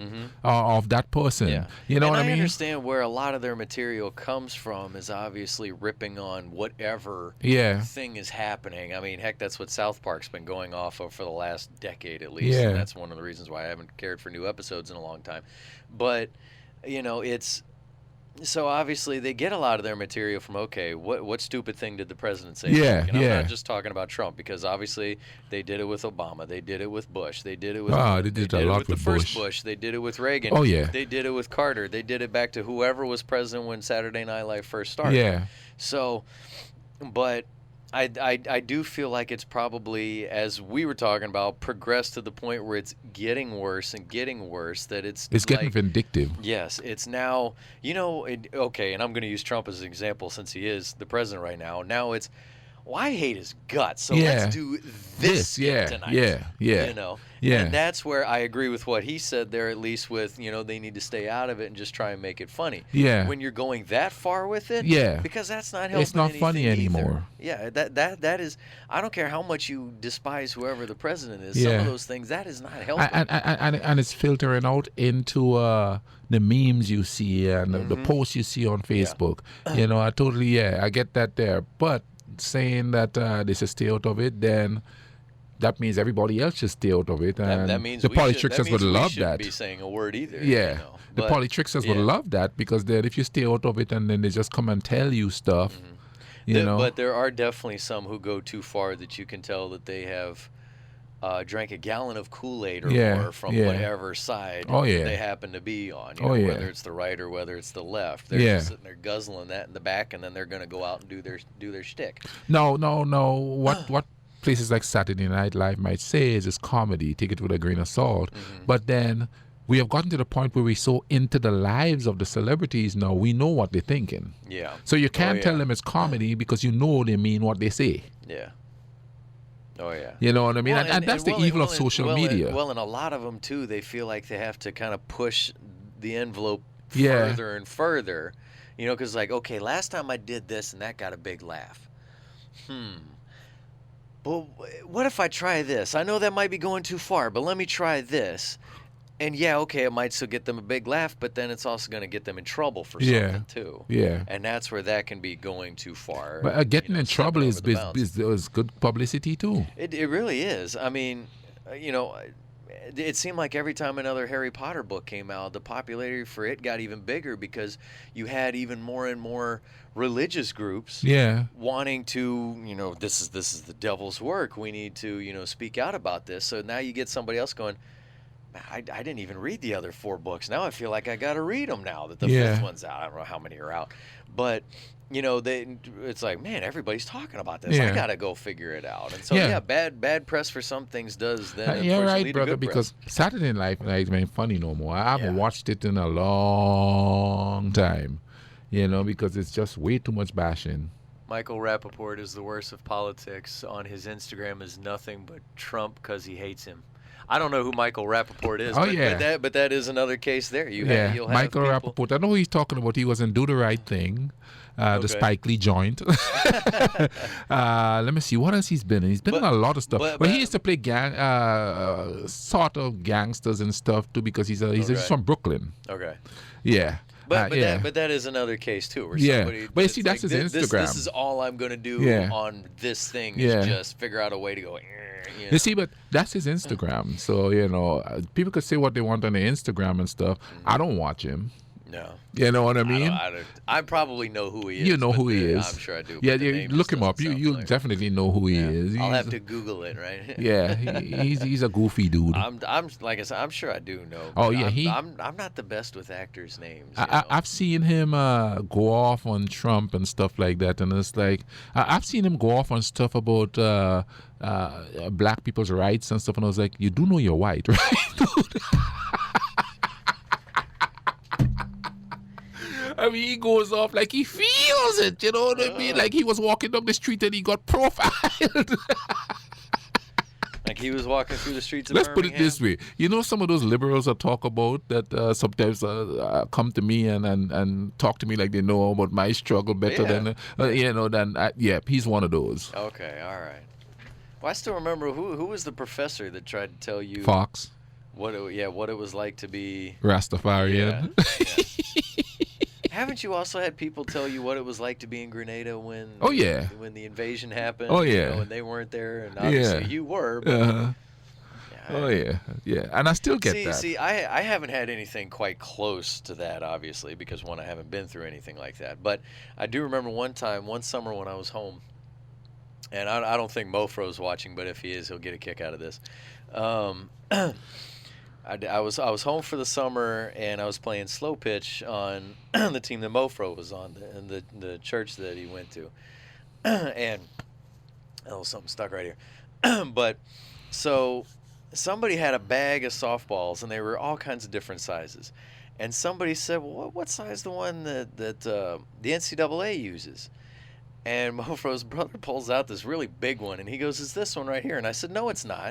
of that person. Yeah. You know what I mean? I understand where a lot of their material comes from is obviously ripping on whatever thing is happening. I mean, heck, that's what South Park's been going off of for the last decade at least. Yeah. And that's one of the reasons why I haven't cared for new episodes in a long time. But it's so obviously they get a lot of their material from what stupid thing did the president say? And I'm not just talking about Trump, because obviously they did it with Obama, they did it with Bush, they did it with they did a lot with the first Bush. Bush, they did it with Reagan. Oh yeah, they did it with Carter, they did it back to whoever was president when Saturday Night Live first started. Yeah. So, but I do feel like it's probably, as we were talking about, progressed to the point where it's getting worse and getting worse, that it's getting vindictive. Yes, it's now, and I'm going to use Trump as an example since he is the president right now. Now it's, well, I hate his guts, so Yeah. let's do this yeah, tonight. yeah. You know, Yeah. and that's where I agree with what he said there. At least with they need to stay out of it and just try and make it funny. Yeah. When you're going that far with it, Yeah. because that's not helping. It's not funny anything either. anymore. Yeah, that is. I don't care how much you despise whoever the president is. Some Yeah. of those things that is not helping. And it's filtering out into the memes you see and the posts you see on Facebook. You know, I get that there. But saying that they should stay out of it, then that means everybody else should stay out of it. And that means the politicians would love that. Be saying a word either. Yeah. The politicians would love that, because then if you stay out of it and then they just come and tell you stuff, you know. But there are definitely some who go too far that you can tell that they have drank a gallon of Kool-Aid or more from whatever side they happen to be on. Whether it's the right or whether it's the left. They're just sitting there guzzling that in the back, and then they're going to go out and do their shtick. No. What places like Saturday Night Live might say is it's comedy. Take it with a grain of salt. But then we have gotten to the point where we're so into the lives of the celebrities now, we know what they're thinking. Yeah. So you can't tell them it's comedy because you know they mean what they say. Yeah. Oh, yeah. You know what I mean? Well, and that's the evil of social media. And a lot of them, too, they feel like they have to kind of push the envelope further and further. Because like, okay, last time I did this and that got a big laugh. But what if I try this? I know that might be going too far, but let me try this. And okay, it might still get them a big laugh, but then it's also going to get them in trouble for something too. Yeah. And that's where that can be going too far. But getting in trouble is good publicity too. It really is. I mean, it seemed like every time another Harry Potter book came out, the popularity for it got even bigger because you had even more and more religious groups wanting to, this is the devil's work. We need to, speak out about this. So now you get somebody else going, I didn't even read the other 4 books. Now I feel like I got to read them now that the 5th one's out. I don't know how many are out. But, it's like, man, everybody's talking about this. I got to go figure it out. And so, bad press for some things does then right, brother, because Saturday Night Live ain't funny no more. I haven't watched it in a long time, because it's just way too much bashing. Michael Rappaport is the worst of politics. On his Instagram is nothing but Trump because he hates him. I don't know who Michael Rappaport is, but that is another case there. You'll have Michael Rappaport. I know who he's talking about. He was in Do the Right Thing, the Spike Lee joint. Let me see. What else he's been in? He's been in a lot of stuff. But he used to play sort of gangsters and stuff, too, because he's from Brooklyn. Okay. Yeah. But that is another case too, where somebody. But you see, that's his Instagram. This is all I'm going to do on this thing is just figure out a way to go. You see, but that's his Instagram. So people could say what they want on their Instagram and stuff. I don't watch him. No. You know what I mean? I probably know who he is. You know who he is. I'm sure I do. Yeah, you look him up. You'll definitely know who he is. I'll have to Google it, right? Yeah, he's a goofy dude. I'm like I said, I'm sure I do know. Oh yeah, I'm not the best with actors' names. I've seen him go off on Trump and stuff like that, and it's like I've seen him go off on stuff about black people's rights and stuff, and I was like, you do know you're white, right, dude? I mean, he goes off like he feels it, you know what I mean? Like he was walking down the street and he got profiled. Like he was walking through the streets of Let's Birmingham. put it this way. You know some of those liberals I talk about that sometimes come to me and talk to me like they know about my struggle better than he's one of those. Okay, all right. Well, I still remember who was the professor that tried to tell you Fox. What it was like to be Rastafarian. Yeah. Haven't you also had people tell you what it was like to be in Grenada when when the invasion happened? Oh yeah, and they weren't there, and obviously you were. But, and I still get that. See, I haven't had anything quite close to that, obviously, because I haven't been through anything like that. But I do remember one summer when I was home, and I don't think Mofro's watching, but if he is, he'll get a kick out of this. I was home for the summer, and I was playing slow pitch on the team that Mofro was on, and the church that he went to. And something stuck right here. But so somebody had a bag of softballs, and they were all kinds of different sizes. And somebody said, "Well, what size is the one that the NCAA uses?" And Mofo's brother pulls out this really big one, and he goes, "Is this one right here?" And I said, "No, it's not."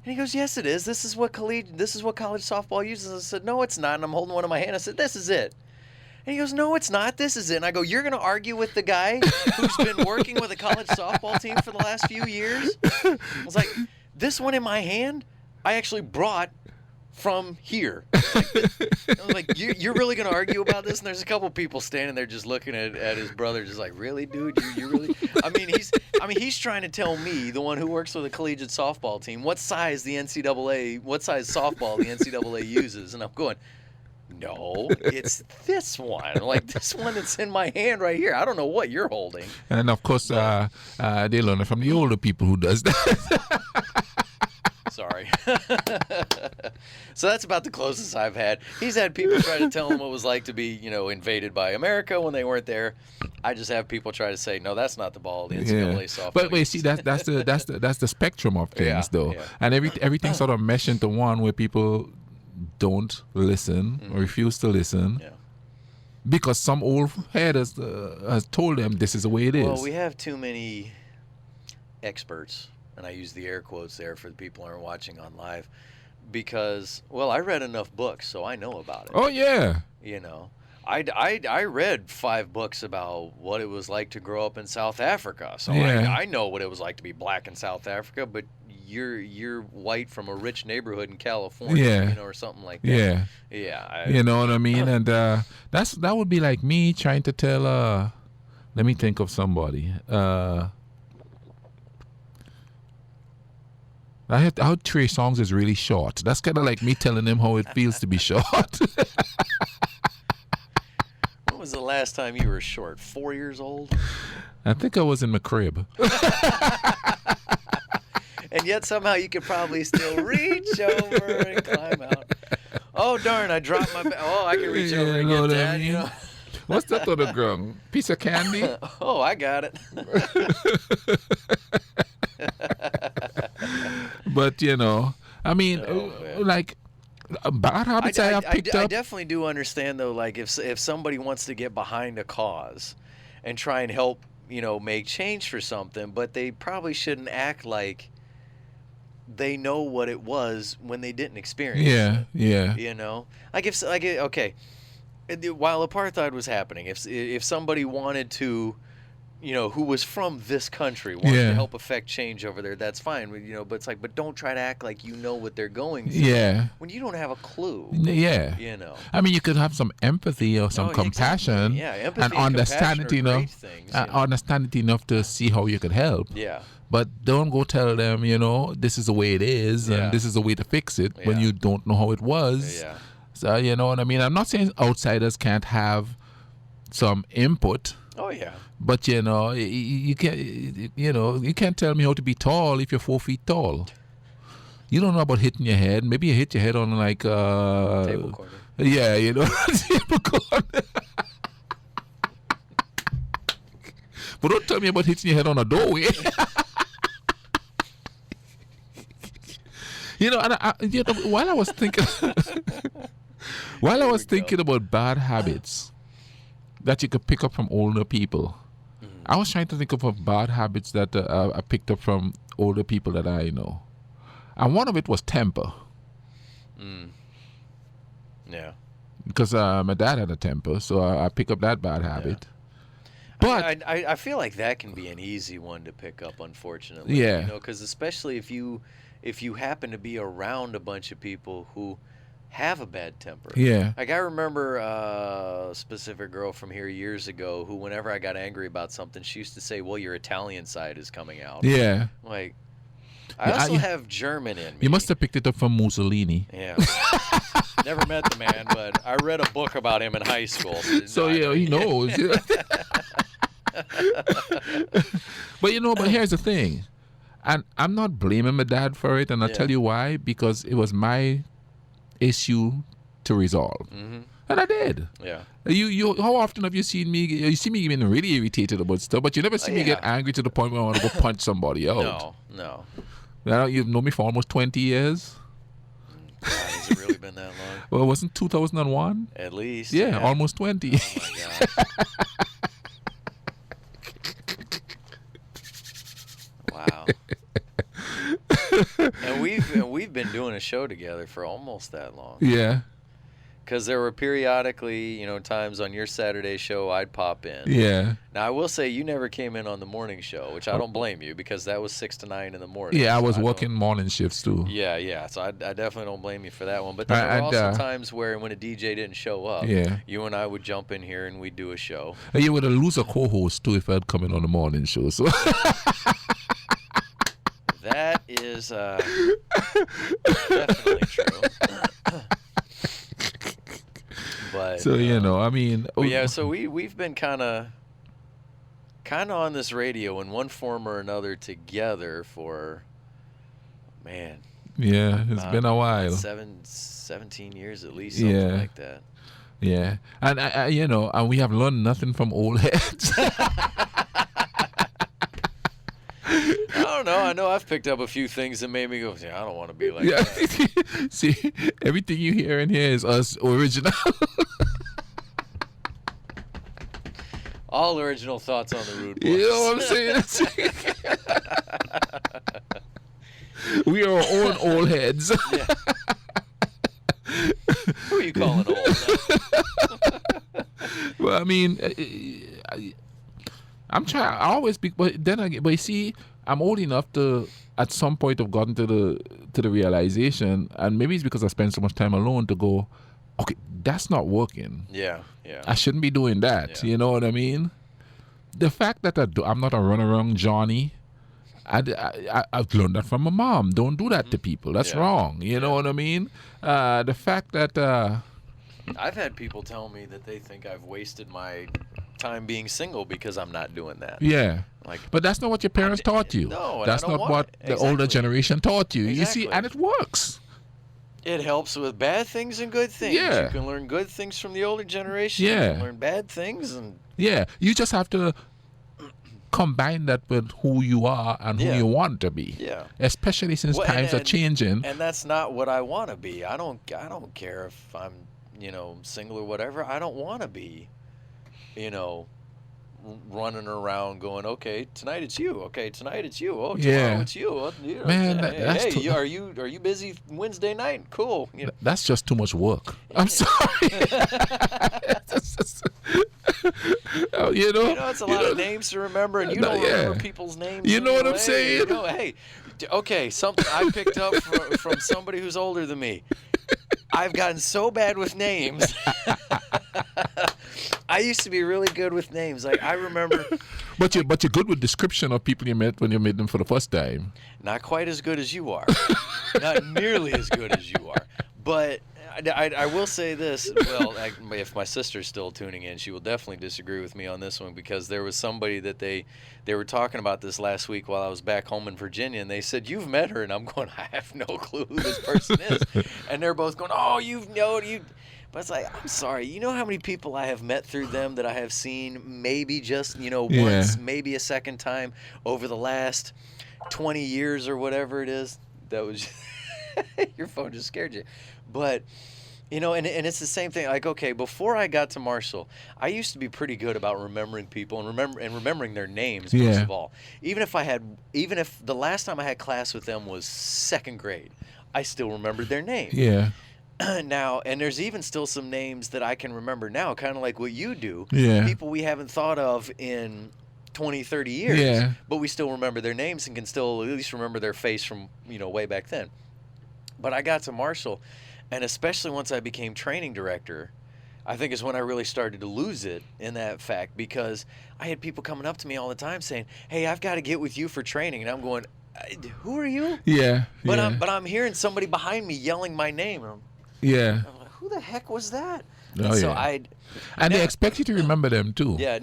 And he goes, "Yes, it is. This is what college softball uses." I said, "No, it's not." And I'm holding one in my hand. I said, "This is it." And he goes, "No, it's not. This is it." And I go, "You're going to argue with the guy who's been working with a college softball team for the last few years?" I was like, "This one in my hand, I actually brought from here." I was like, "You're really going to argue about this?" And there's a couple people standing there just looking at his brother, just like, "Really, dude? You really?" I mean, he's trying to tell me, the one who works with a collegiate softball team, what size softball the NCAA uses. And I'm going, "No, it's this one. Like, this one that's in my hand right here. I don't know what you're holding." And of course, they learn it from the older people who does that. Sorry. So that's about the closest I've had. He's had people try to tell him what it was like to be, invaded by America when they weren't there. I just have people try to say, "No, that's not the ball. The NCAA softball." But wait, see, that's the spectrum of things, though, and everything sort of mesh into one where people don't listen or refuse to listen. Yeah. Because some old head has told them this is the way it is. Well, we have too many experts, and I use the air quotes there for the people who aren't watching on live, because, well, I read enough books, so I know about it. Oh, yeah. I read 5 books about what it was like to grow up in South Africa, so Yeah. I know what it was like to be black in South Africa, but you're white from a rich neighborhood in California, Yeah. or something like that. Yeah. Yeah. You know what I mean? And that would be like me trying to tell, let me think of somebody. I heard Trey Songz is really short. That's kind of like me telling him how it feels to be short. When was the last time you were short? 4 years old? I think I was in my crib. And yet somehow you could probably still reach over and climb out. Oh, darn, I dropped my I can reach over and get that, What's that on the ground? Piece of candy? Oh, I got it. But, I mean, like, bad habits I have picked up. I definitely do understand, though, like, if somebody wants to get behind a cause and try and help, make change for something, but they probably shouldn't act like they know what it was when they didn't experience it. Yeah. Okay, while apartheid was happening, if somebody wanted to, who was from this country, wanted to help affect change over there, that's fine. But it's like, but don't try to act like you know what they're going through when you don't have a clue. Yeah. I mean, you could have some empathy or some compassion. Exactly. Yeah, empathy and understand understand it it enough. Understand it enough to see how you could help. Yeah. But don't go tell them, this is the way it is and this is the way to fix it when you don't know how it was. Yeah. So, you know what I mean? I'm not saying outsiders can't have some input. Oh, yeah. But, you can't tell me how to be tall if you're 4 feet tall. You don't know about hitting your head. Maybe you hit your head on like... table corner. Yeah, table corner. But don't tell me about hitting your head on a doorway. While I was thinking... about bad habits that you could pick up from older people, I was trying to think of bad habits that I picked up from older people that I know. And one of it was temper. Yeah. Because my dad had a temper, so I picked up that bad habit. But I feel like that can be an easy one to pick up, unfortunately. Yeah. Because especially if you happen to be around a bunch of people who have a bad temper. Yeah. Like, I remember a specific girl from here years ago who, whenever I got angry about something, she used to say, "Well, your Italian side is coming out." Yeah. Like, I also have German in me. You must have picked it up from Mussolini. Yeah. Never met the man, but I read a book about him in high school. So he knows. But here's the thing. And I'm not blaming my dad for it, and I'll tell you why. Because it was my issue to resolve. And I did. Yeah. You how often have you seen me? You see me getting really irritated about stuff, but you never see me get angry to the point where I want to go punch somebody out. No. You've known me for almost 20 years. God, has it really been that long? Well, it wasn't 2001? At least. Yeah, almost 20. Oh, my gosh. we've been doing a show together for almost that long. Yeah. Because there were periodically, times on your Saturday show I'd pop in. Yeah. Now, I will say you never came in on the morning show, which I don't blame you because that was 6 to 9 in the morning. Yeah, I so was working morning shifts too. Yeah. So I definitely don't blame you for that one. But then there were also times where when a DJ didn't show up, you and I would jump in here and we'd do a show. And you would lose a co-host too if I'd come in on the morning show. So. That is definitely true. But so I mean, so we've been kind of on this radio in one form or another together for, man. Yeah, it's been a while. 17 years at least, something like that. Yeah, and and we have learned nothing from old heads. I don't know. I know I've picked up a few things that made me go, I don't want to be like that. See, everything you hear in here is us original. All original thoughts on the Rude Boys. You know what I'm saying? We are our own old heads. Yeah. Who are you calling old? Well, I mean, I'm trying. I always be, but then again, but you see, I'm old enough to, at some point, have gotten to the realization, and maybe it's because I spend so much time alone to go, okay, that's not working. Yeah. I shouldn't be doing that. Yeah. You know what I mean? The fact that I'm not a runaround Johnny, I've learned that from my mom. Don't do that to people. That's wrong. You know what I mean? The fact that I've had people tell me that they think I've wasted my time being single because I'm not doing that. Yeah. Like, but that's not what your parents taught you. No, that's not what the older generation taught you. Exactly. You see, and it works. It helps with bad things and good things. Yeah. You can learn good things from the older generation. Yeah. You can learn bad things. Yeah. You just have to combine that with who you are and who you want to be. Yeah. Especially since times are changing. And that's not what I want to be. I don't care if I'm, single or whatever. I don't want to be, running around going, okay, tonight it's you. Okay, tonight it's you. Oh, tomorrow it's you. Oh, Man, hey, are you busy Wednesday night? Cool. That's just too much work. I'm sorry. It's a lot of names to remember, and you don't remember people's names. You know what I'm saying? Hey, okay, something I picked up from somebody who's older than me. I've gotten so bad with names. I used to be really good with names. Like I remember. But you're good with description of people you met when you met them for the first time. Not quite as good as you are. Not nearly as good as you are. But I will say this. Well, if my sister's still tuning in, she will definitely disagree with me on this one because there was somebody that they were talking about this last week while I was back home in Virginia, and they said, "You've met her," and I'm going, "I have no clue who this person is," and they're both going, "Oh, you." But it's like, I'm sorry. You know how many people I have met through them that I have seen maybe just, once, maybe a second time over the last 20 years or whatever it is? That was your phone just scared you. But, and it's the same thing. Like, okay, before I got to Marshall, I used to be pretty good about remembering people and remembering their names, first of all. Even if the last time I had class with them was second grade, I still remembered their name. Yeah. Now, and there's even still some names that I can remember now, kind of like what you do. Yeah. People we haven't thought of in 20, 30 years, but we still remember their names and can still at least remember their face from, way back then. But I got to Marshall, and especially once I became training director, I think is when I really started to lose it in that fact because I had people coming up to me all the time saying, "Hey, I've got to get with you for training," and I'm going, "Who are you?" Yeah. But I'm hearing somebody behind me yelling my name. Yeah. I'm like, who the heck was that? And they expect you to remember them too. Yeah.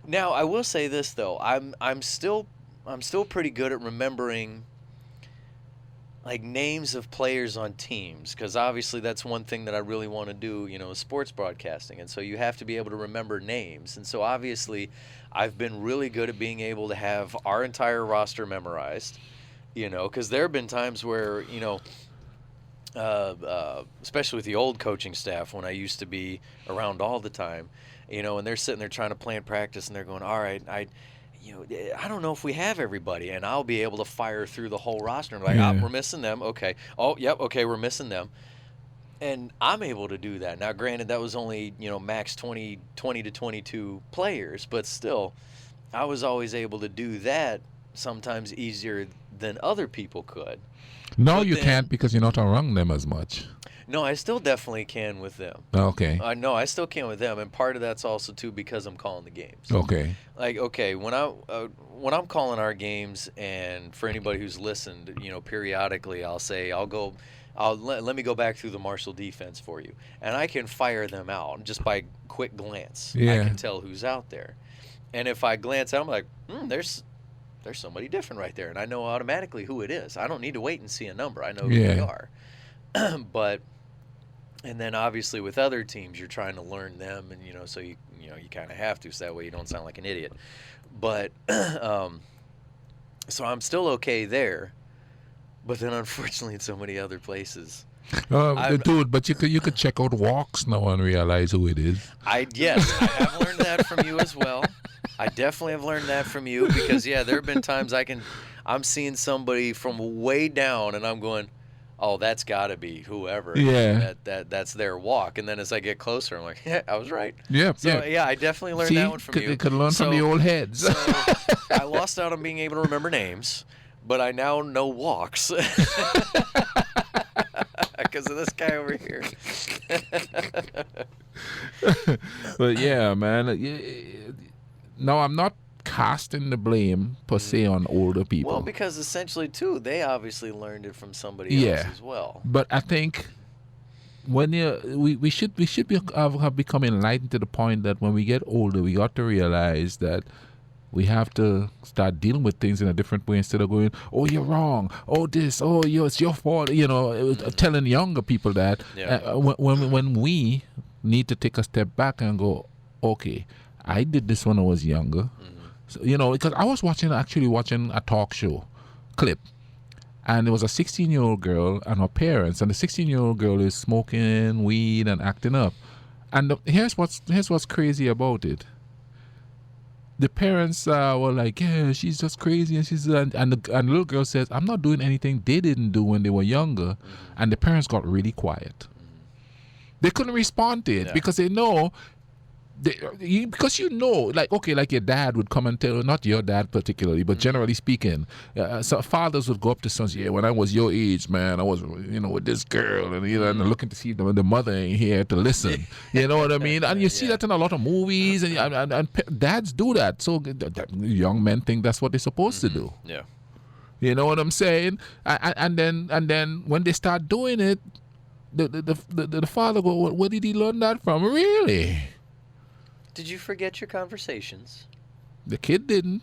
Now I will say this though. I'm still pretty good at remembering like names of players on teams because obviously that's one thing that I really want to do. Sports broadcasting, and so you have to be able to remember names. And so obviously, I've been really good at being able to have our entire roster memorized. Because there have been times where especially with the old coaching staff when I used to be around all the time, and they're sitting there trying to plan practice and they're going, all right, I don't know if we have everybody, and I'll be able to fire through the whole roster. I'm like, Yeah. we're missing them. Okay. Oh, yep. Okay, we're missing them. And I'm able to do that. Now, granted, that was only, max 20 to 22 players, but still, I was always able to do that sometimes easier than other people could. No, But you then, can't because you're not around them as much. no, I still definitely can with them. Okay. No, I still can with them, and part of that's also too because I'm calling the games. Okay. Like, okay, when I'm calling our games, and for anybody who's listened, periodically let me go back through the Marshall defense for you, and I can fire them out just by quick glance. Yeah. I can tell who's out there, and if I glance out, I'm like, there's somebody different right there, and I know automatically who it is. I don't need to wait and see a number. I know who they are. But and then obviously with other teams, you're trying to learn them, and so you kind of have to, so that way you don't sound like an idiot. But so I'm still okay there. But then, unfortunately, in so many other places, Dude, but you could check out walks now and realize who it is. Yes, I have learned that from you as well. I definitely have learned that from you because there have been times I'm seeing somebody from way down and I'm going, oh, that's got to be whoever. Yeah. That's their walk. And then as I get closer, I'm like, yeah, I was right. Yeah. So I definitely learned that one from you. You could learn from the old heads. So I lost out on being able to remember names. But I now know walks because of this guy over here. But yeah, man. No, I'm not casting the blame per se on older people. Well, because essentially, too, they obviously learned it from somebody else as well. But I think when we should have become enlightened to the point that when we get older, we got to realize that we have to start dealing with things in a different way instead of going, oh, you're wrong. Oh, this. Oh, it's your fault. Telling younger people that. Yeah. When we need to take a step back and go, okay, I did this when I was younger. Mm-hmm. So, because I was watching a talk show clip. And there was a 16-year-old girl and her parents. And the 16-year-old girl is smoking weed and acting up. And here's what's crazy about it. The parents were like, yeah, she's just crazy, and the little girl says, I'm not doing anything they didn't do when they were younger, and the parents got really quiet. They couldn't respond to it because they know, because like your dad would come and tell, not your dad particularly, but generally speaking, so fathers would go up to sons, yeah, when I was your age, man, I was, with this girl, and and looking to see if the mother ain't here to listen. You know what I mean? And you see that in a lot of movies, and dads do that. So young men think that's what they're supposed to do. Yeah. You know what I'm saying? And then when they start doing it, the father go, where did he learn that from? Really? Did you forget your conversations? The kid didn't.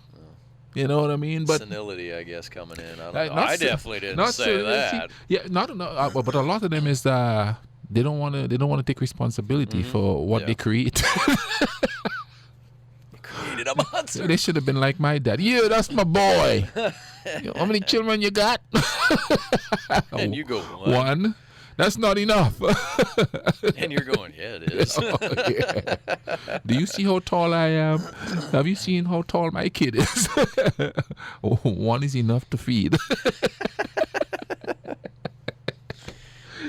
You know what I mean? But senility, I guess, coming in. I don't know. I definitely didn't say that. Yeah, but a lot of them is they don't want to take responsibility for what they create. You created a monster. They should have been like my dad. Yeah, that's my boy. How many children you got? And you go, one. That's not enough. And you're going, yeah, it is. Oh, yeah. Do you see how tall I am? Have you seen how tall my kid is? One is enough to feed.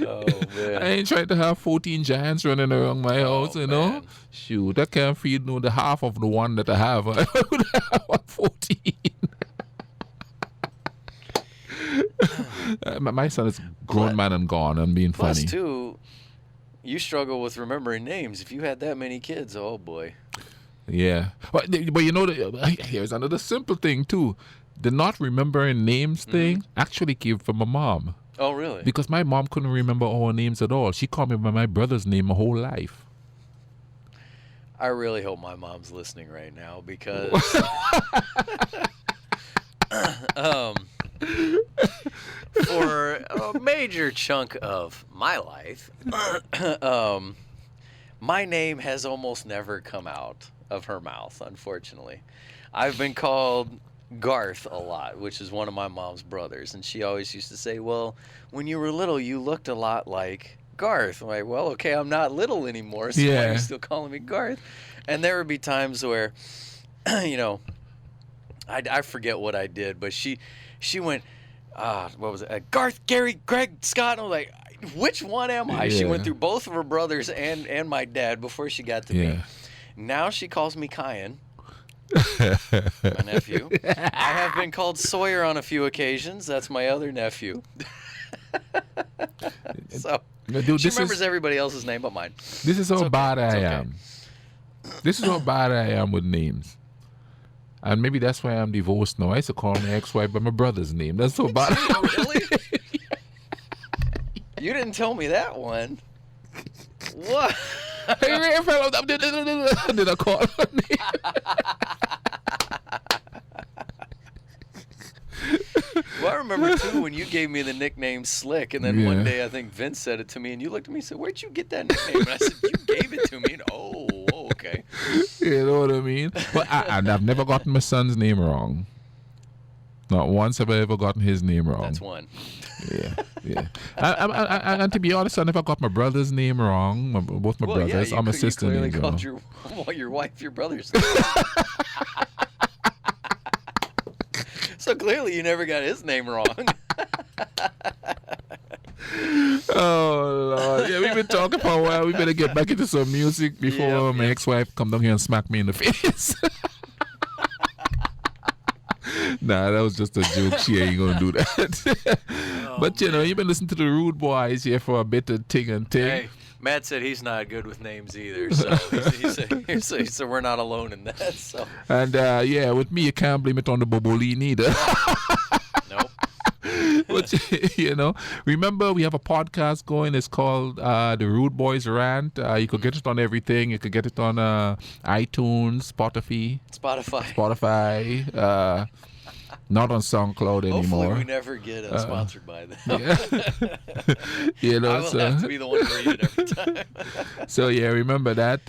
Oh, man. I ain't trying to have 14 giants running around my house, man. Shoot, I can't feed the half of the one that I have. I would have 14. My son is grown man and gone and being Plus, funny. too, you struggle with remembering names. If you had that many kids, oh boy. Yeah, but here's another simple thing too. The not remembering names thing actually came from my mom. Oh, really? Because my mom couldn't remember our names at all. She called me by my brother's name my whole life. I really hope my mom's listening right now because for a major chunk of my life, my name has almost never come out of her mouth, unfortunately. I've been called Garth a lot, which is one of my mom's brothers, and she always used to say, well, when you were little, you looked a lot like Garth. I'm like, well, okay, I'm not little anymore, so why are you still calling me Garth? And there would be times where, I forget what I did, but she went, what was it? Garth, Gary, Greg, Scott. And I was like, which one am I? She went through both of her brothers and my dad before she got to me. Now she calls me Kyan, my nephew. I have been called Sawyer on a few occasions. That's my other nephew. So Dude, she remembers everybody else's name but mine. This is how bad I am. This is how bad I am with names. And maybe that's why I'm divorced now. I used to call my ex-wife by my brother's name. That's so bad. Really? You didn't tell me that one. What? Hey, fellow, did I call her name? Well, I remember too when you gave me the nickname Slick, and then one day I think Vince said it to me, and you looked at me and said, "Where'd you get that nickname?" And I said, "You gave it to me." And, okay. You know what I mean? But I've never gotten my son's name wrong. Not once have I ever gotten his name wrong. That's one. Yeah. And to be honest, I never got my brother's name wrong. Both my brothers. I'm a sister name. You called your wife your brother's name. So clearly you never got his name wrong. Oh, Lord. Yeah, we've been talking for a while. We better get back into some music before my ex-wife come down here and smack me in the face. Nah, that was just a joke. She ain't gonna do that. But, you've been listening to the Rude Boys here for a bit of ting and ting. Hey, Matt said he's not good with names either, so he said we're not alone in that. So. And, with me, you can't blame it on the Bobolini either. Nope. But, remember we have a podcast going. It's called The Rude Boys Rant. You could get it on everything. You could get it on iTunes, Spotify. Not on SoundCloud anymore. Hopefully we never get sponsored by them. Yeah. I will have to be the one to read it every time. So, remember that.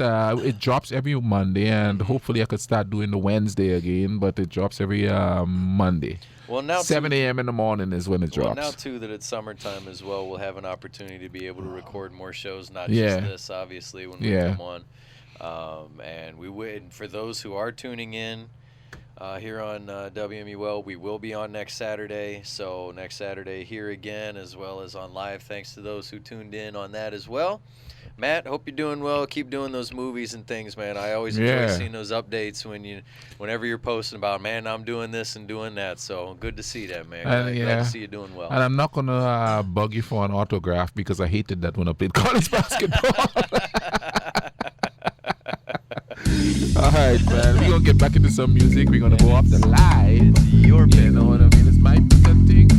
It drops every Monday, and hopefully I could start doing the Wednesday again, but it drops every Monday. Well, now 7 a.m. in the morning is when it drops. Well, now, too, that it's summertime as well, we'll have an opportunity to be able to record more shows, not just this, obviously, when we come on. And we would, for those who are tuning in, here on WMUL, we will be on next Saturday. So next Saturday here again, as well as on live. Thanks to those who tuned in on that as well. Matt, hope you're doing well. Keep doing those movies and things, man. I always enjoy seeing those updates whenever you're posting about, man, I'm doing this and doing that. So good to see that, man. Glad to see you doing well. And I'm not gonna bug you for an autograph because I hated that when I played college basketball. All right, man. We're going to get back into some music. We're going to go off the live. It's your pick. You know what I mean? It's my pick and thing.